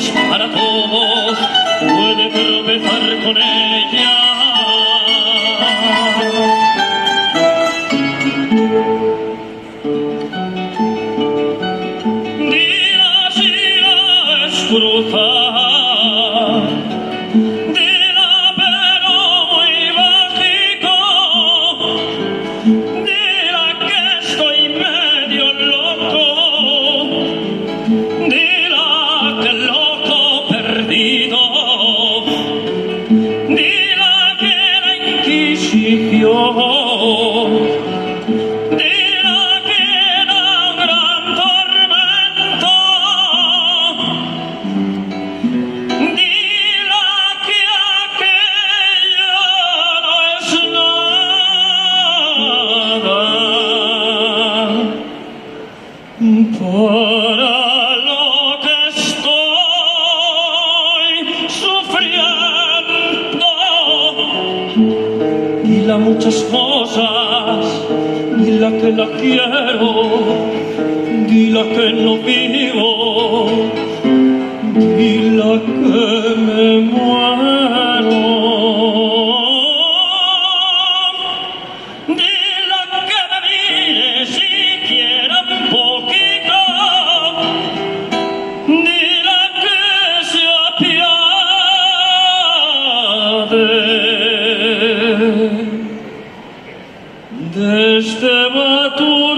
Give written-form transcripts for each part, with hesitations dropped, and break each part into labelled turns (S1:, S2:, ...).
S1: es para todos, puede tropezar con ella. Dila si la es cruzar, dila pero muy básico, dila que estoy medio loco, dila que loco perdido, dila que la Inquisición, dila que era un gran tormento, dila que aquello no es nada para lo que estoy sufriendo. Dila muchas cosas, dila que la quiero, dila que no vivo, dila que me muero. Dila que me mire siquiera un poquito, dila que se apiade de este Baturrico.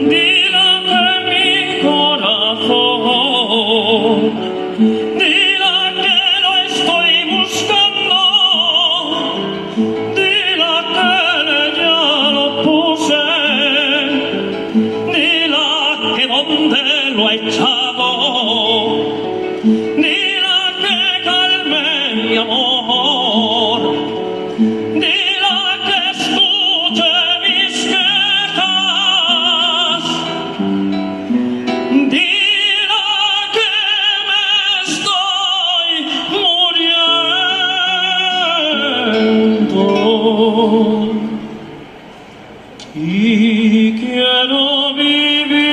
S1: Dila que mi corazón, dila que lo estoy buscando, dila que ya lo puse, dila que dónde lo ha echado, dila que calme mi amor, dila que escuche mis quejas, dila que me estoy muriendo y quiero vivir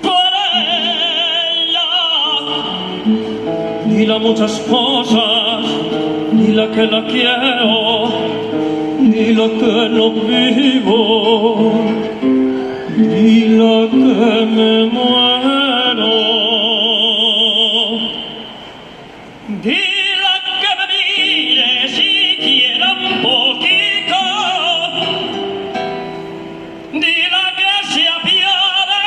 S1: por ella. Dila muchas cosas, dila que la quiero, dila que no vivo, dila que me muero. Dila que me mire siquiera un poquito, dila que se apiade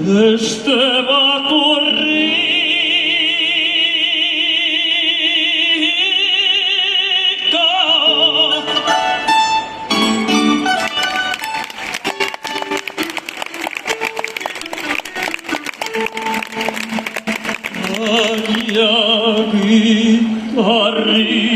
S1: de este Baturrico. Ay, guitarrita.